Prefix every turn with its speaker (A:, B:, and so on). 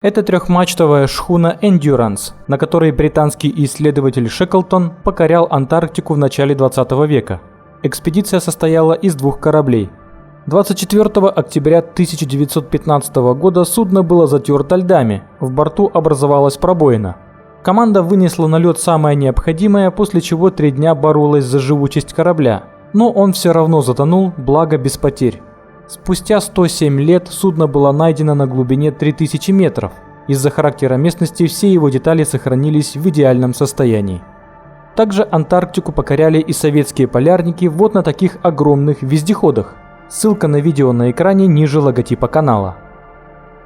A: Это трехмачтовая шхуна Endurance, на которой британский исследователь Шеклтон покорял Антарктику в начале 20 века. Экспедиция состояла из 2 кораблей. 24 октября 1915 года судно было затерто льдами, в борту образовалась пробоина. Команда вынесла на лед самое необходимое, после чего 3 дня боролась за живучесть корабля, но он все равно затонул, благо без потерь. Спустя 107 лет судно было найдено на глубине 3000 метров. Из-за характера местности все его детали сохранились в идеальном состоянии. Также Антарктику покоряли и советские полярники вот на таких огромных вездеходах. Ссылка на видео на экране ниже логотипа канала.